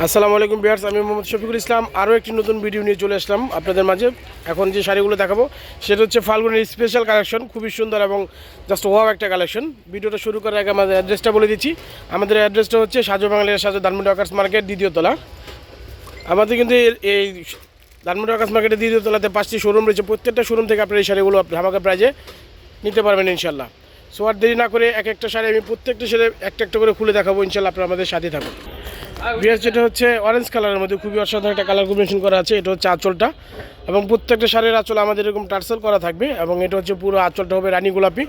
আসসালামু আলাইকুম ভিউয়ার্স, আমি মোহাম্মদ শফিকুল ইসলাম আরও একটি নতুন ভিডিও নিয়ে চলে আসলাম আপনাদের মাঝে। এখন যে শাড়িগুলো দেখাবো সেটা হচ্ছে ফাল্গুনের স্পেশাল কালেকশন, খুবই সুন্দর এবং জাস্ট ওয়াও একটা কালেকশন। ভিডিওটা শুরু করার আগে আমাদের অ্যাড্রেসটা বলে দিচ্ছি। আমাদের অ্যাড্রেসটা হচ্ছে সাজু বাংলার সাজু ধানমন্ডি ওয়ার্কার্স মার্কেট দ্বিতীয় তলা। আমাদের কিন্তু এই ধানমন্ডি ওয়ার্কার্স মার্কেটের দ্বিতীয় তলাতে 5টি শোরুম রয়েছে। প্রত্যেকটা শোরুম থেকে আপনার এই শাড়িগুলো ধামাকা প্রাইজে নিতে পারবেন ইনশাল্লাহ। সো আর দেরি না করে এক একটা শাড়ি আমি প্রত্যেকটা শাড়ি একটা একটা করে খুলে দেখাবো ইনশাল্লাহ। আপনারা আমাদের সাথে থাকুন। বিয়ার যেটা হচ্ছে অরেঞ্জ কালারের মধ্যে খুবই অসাধারণ একটা কালার কম্বিনেশন করা আছে। এটা হচ্ছে আঁচলটা, এবং প্রত্যেকটা শাড়ির আঁচল আমাদের এরকম টার্সেল করা থাকবে, এবং এটা হচ্ছে পুরো আঁচলটা হবে রানী গোলাপি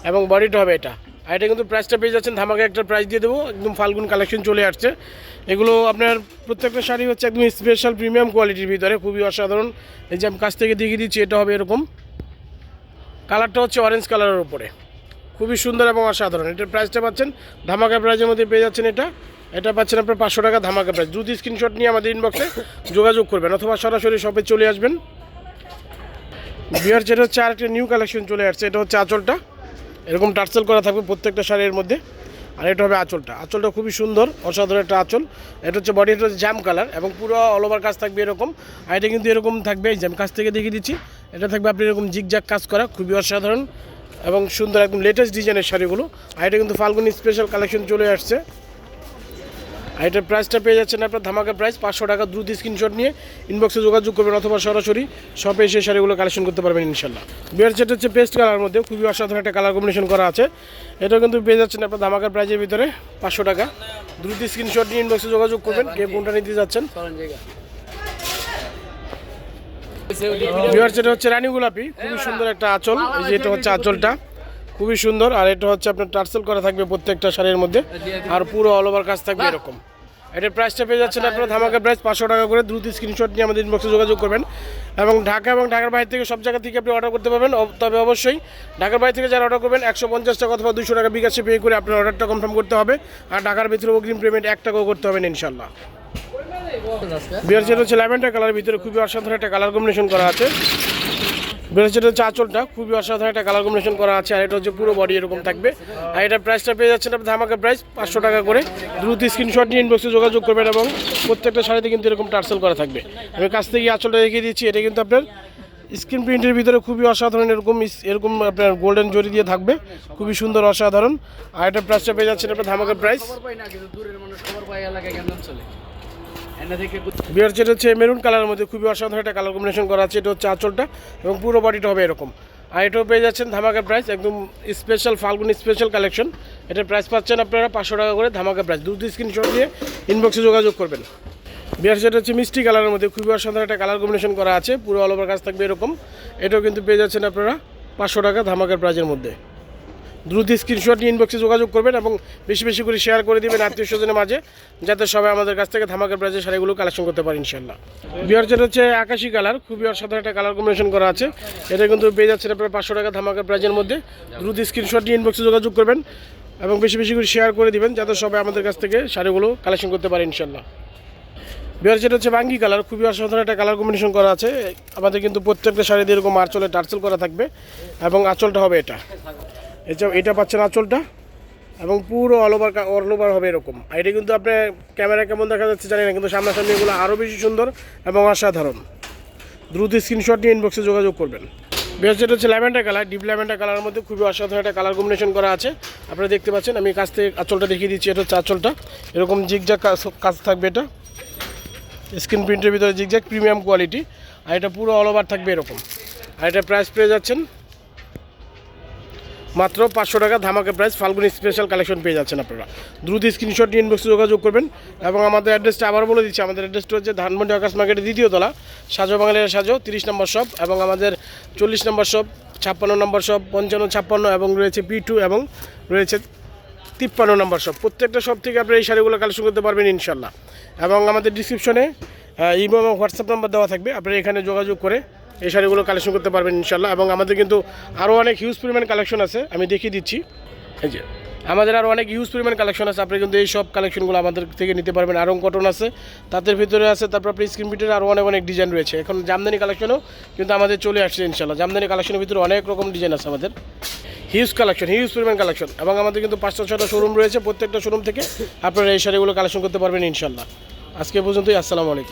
এবং বডিটা হবে এটা। আর এটা কিন্তু প্রাইসটা পেয়ে যাচ্ছেন ধামাকা একটা প্রাইস দিয়ে দেবো, একদম ফাল্গুন কালেকশন চলে আসছে। এগুলো আপনার প্রত্যেকটা শাড়ি হচ্ছে একদম স্পেশাল প্রিমিয়াম কোয়ালিটির ভিতরে, খুবই অসাধারণ। এই যে আমি কাছ থেকে দেখিয়ে দিচ্ছি, এটা হবে এরকম। কালারটা হচ্ছে অরেঞ্জ কালারের উপরে, খুবই সুন্দর এবং অসাধারণ। এটার প্রাইসটা পাচ্ছেন ধামাকা প্রাইজের মধ্যে পেয়ে যাচ্ছেন। এটা পাচ্ছেন আপনার 500 টাকা ধামাকা প্রাইস। দ্রুত স্ক্রিনশট নিয়ে আমাদের ইনবক্সে যোগাযোগ করবেন অথবা সরাসরি শপে চলে আসবেন। বিয়ার যেটা হচ্ছে আরেকটা নিউ কালেকশন চলে আসছে। এটা হচ্ছে আঁচলটা, এরকম টার্সেল করা থাকবে প্রত্যেকটা শাড়ির মধ্যে। আর এটা হবে আঁচলটা। আঁচলটা খুবই সুন্দর অসাধারণ একটা আঁচল। এটা হচ্ছে বডি, এটা হচ্ছে জাম কালার এবং পুরো অল ওভার কাজ থাকবে এরকম। আর এটা কিন্তু এরকম থাকবে, এই যে আমি কাছ থেকে দেখিয়ে দিচ্ছি। এটা থাকবে আপনি এরকম জিগজ্যাগ কাজ করা, খুবই অসাধারণ এবং সুন্দর, একদম লেটেস্ট ডিজাইনের শাড়িগুলো। আর এটা কিন্তু ফাল্গুন স্পেশাল কালেকশন চলে আসছে। আর এটার প্রাইসটা পেয়ে যাচ্ছেন আপনার ধামাকা প্রাইস 500 টাকা। দ্রুত স্ক্রিনশট নিয়ে ইনবক্সে যোগাযোগ করবেন অথবা সরাসরি শপে এসে শাড়িগুলো কালেকশন করতে পারবেন ইনশাল্লাহ। বিয়ার যেটা হচ্ছে পেস্ট কালার মধ্যে খুবই অসাধারণ একটা কালার কম্বিনেশন করা আছে। এটাও কিন্তু পেয়ে যাচ্ছেন আপনার ধামাকার প্রাইজের ভিতরে 500 টাকা। দ্রুত স্ক্রিনশট নিয়ে ইনবক্সে যোগাযোগ করবেন কে কোনটা নিতে যাচ্ছেন। বিয়ার যেটা হচ্ছে রানী গোলাপি, খুবই সুন্দর একটা আঁচল। এই যে এটা হচ্ছে আঁচলটা, খুবই সুন্দর। আর এটা হচ্ছে আপনার টার্সেল করা থাকবে প্রত্যেকটা শাড়ির মধ্যে, আর পুরো অল ওভার কাজ থাকবে এরকম। এটার প্রাইসটা পেয়ে যাচ্ছেন আপনার ধামাকা প্রাইস 500 টাকা করে। দ্রুত স্ক্রিনশট নিয়ে আমাদের ইনবক্সে যোগাযোগ করবেন। এবং ঢাকা এবং ঢাকার বাইরে থেকে সব জায়গা থেকে আপনি অর্ডার করতে পারবেন। তবে অবশ্যই ঢাকার বাইরে থেকে যারা অর্ডার করবেন 150 টাকা অথবা 200 টাকা বিকাশে পে করে আপনার অর্ডারটা কনফার্ম করতে হবে। আর ঢাকার ভিতরে অগ্রিম পেমেন্ট 1 টাকাও করতে হবে ইনশাল্লাহ। বিয়ার যেটা হচ্ছে ল্যাভেন্ডার কালারের ভিতরে খুবই অসাধারণ একটা কালার কম্বিনেশন করা আছে। যেটা হচ্ছে আঁচলটা, খুবই অসাধারণ একটা কালার কম্বিনেশন করা আছে। আর এটা হচ্ছে পুরো বডি এরকম থাকবে। আর এটার প্রাইসটা পেয়ে যাচ্ছেন আপনার ধামাকা প্রাইস 500 টাকা করে। দ্রুত স্ক্রিনশট নিয়ে ইনবক্সে যোগাযোগ করবেন এবং প্রত্যেকটা শাড়িতে কিন্তু এরকম টার্সেল করা থাকবে। আমি কাছ থেকে আঁচলটা দেখিয়ে দিচ্ছি। এটা কিন্তু আপনার স্ক্রিন প্রিন্টের ভিতরে খুবই অসাধারণ, এরকম আপনার গোল্ডেন জরি দিয়ে থাকবে, খুবই সুন্দর অসাধারণ। আর এটার প্রাইসটা পেয়ে যাচ্ছেন আপনার ধামাকা প্রাইস। বিয়ার যেটা হচ্ছে মেরুন কালারের মধ্যে খুবই অসাধারণ একটা কালার কম্বিনেশন করা আছে। এটা হচ্ছে আঁচলটা এবং পুরো বডিটা হবে এরকম। আর এটাও পেয়ে যাচ্ছেন ধামাকা প্রাইস, একদম স্পেশাল ফাল্গুন স্পেশাল কালেকশন। এটার প্রাইস পাচ্ছেন আপনারা 500 টাকা করে ধামাকা প্রাইস। দ্রুত স্ক্রিনশট দিয়ে ইনবক্সে যোগাযোগ করবেন। বিয়ার যেটা হচ্ছে মিষ্টি কালারের মধ্যে খুবই অসাধারণ একটা কালার কম্বিনেশন করা আছে, পুরো অল ওভার কাজ থাকবে এরকম। এটাও কিন্তু পেয়ে যাচ্ছেন আপনারা 500 টাকা ধামাকার প্রাইজের মধ্যে। দ্রুত স্ক্রিনশট নিয়ে ইনবক্সে যোগাযোগ করবেন এবং বেশি বেশি করে শেয়ার করে দেবেন আত্মীয় স্বজনের মাঝে, যাতে সবাই আমাদের কাছ থেকে ধামাকার প্রাইজে শাড়িগুলো কালেকশন করতে পারে ইনশাল্লাহ। বিয়ার যেটা হচ্ছে আকাশি কালার, খুবই অসাধারণ একটা কালার কম্বিনেশন করা আছে। এটা কিন্তু পেয়ে যাচ্ছেন আপনার 500 টাকা ধামাকার প্রাইজের মধ্যে। দ্রুত স্ক্রিনশট নিয়ে ইনবক্সে যোগাযোগ করবেন এবং বেশি বেশি করে শেয়ার করে দিবেন, যাতে সবাই আমাদের কাছ থেকে শাড়িগুলো কালেকশন করতে পারে ইনশাল্লাহ। বিয়ার যেটা হচ্ছে বাঙ্গি কালার, খুবই অসাধারণ একটা কালার কম্বিনেশন করা আছে। আমাদের কিন্তু প্রত্যেকটা শাড়িতে এরকম আঁচলে টার্সেল করা থাকবে এবং আঁচলটা হবে এটা। এটা পাচ্ছেন আঁচলটা এবং পুরো অল ওভার হবে এরকম। আর এটা কিন্তু আপনার ক্যামেরা কেমন দেখা যাচ্ছে জানি না, কিন্তু সামনাসামনি এগুলো আরও বেশি সুন্দর এবং অসাধারণ। দ্রুত স্ক্রিনশট নিয়ে ইনবক্সে যোগাযোগ করবেন। বেশ যেটা হচ্ছে ল্যাভেন্ডার কালার, ডিপ ল্যাভেন্ডার কালারের মধ্যে খুবই অসাধারণ একটা কালার কম্বিনেশন করা আছে। আপনারা দেখতে পাচ্ছেন, আমি কাছ থেকে আঁচলটা দেখিয়ে দিচ্ছি। এটা হচ্ছে আঁচলটা, এরকম জিগজ্যাগ কাজ থাকবে। এটা স্ক্রিন প্রিন্টের ভিতরে জিগজ্যাগ প্রিমিয়াম কোয়ালিটি। আর এটা পুরো অল ওভার থাকবে এরকম। আর এটা প্রাইস পেয়ে যাচ্ছেন মাত্র 500 টাকা ধামাকা প্রাইস। ফাল্গুন স্পেশাল কালেকশন পেয়ে যাচ্ছেন আপনারা। দ্রুত স্ক্রিনশট নিয়ে ইনবক্সে যোগাযোগ করবেন। এবং আমাদের অ্যাড্রেসটা আবার বলে দিচ্ছি, আমাদের অ্যাড্রেসটা হচ্ছে ধানমন্ডি ওয়ার্কার্স মার্কেটের দ্বিতীয় তলা, সাজো বাংলার সাজো 30 নম্বর শপ, এবং আমাদের 40 নম্বর শপ, 56 নম্বর শপ, 55, 56 এবং রয়েছে P2 এবং রয়েছে 53 নম্বর শপ। প্রত্যেকটা শপ থেকে আপনারা এই শাড়িগুলো কালেকশন করতে পারবেন ইনশাল্লাহ। এবং আমাদের ডিসক্রিপশনে ইমো এবং হোয়াটসঅ্যাপ নাম্বার দেওয়া থাকবে, আপনারা এখানে যোগাযোগ করে এই শাড়িগুলো কালেকশন করতে পারবেন ইনশাল্লাহ। এবং আমাদের কিন্তু আরও অনেক হিউজ পরিমাণ কালেকশন আছে, আমি দেখিয়ে দিচ্ছি। এই যে আমাদের আরও অনেক হিউজ পরিমাণ কালেকশন আছে, আপনি কিন্তু এই সব কালেকশনগুলো আমাদের থেকে নিতে পারবেন। আরং কটন আছে, তাদের ভিতরে আছে, তারপর আপনি স্ক্রিন প্রিন্টের আরও অনেক ডিজাইন রয়েছে। এখন জামদানি কালেকশনও কিন্তু আমাদের চলে আসছে ইনশাল্লাহ। জামদানি কালেকশনের ভিতরে অনেক রকম ডিজাইন আছে আমাদের, হিউজ কালেকশন, হিউজ পরিমাণ কালেকশন। এবং আমাদের কিন্তু 5-6টা শোরুম রয়েছে, প্রত্যেকটা শোরুম থেকে আপনারা এই শাড়িগুলো কালেকশন করতে পারবেন ইনশাল্লাহ। আজকে পর্যন্তই, আসসালামু আলাইকুম।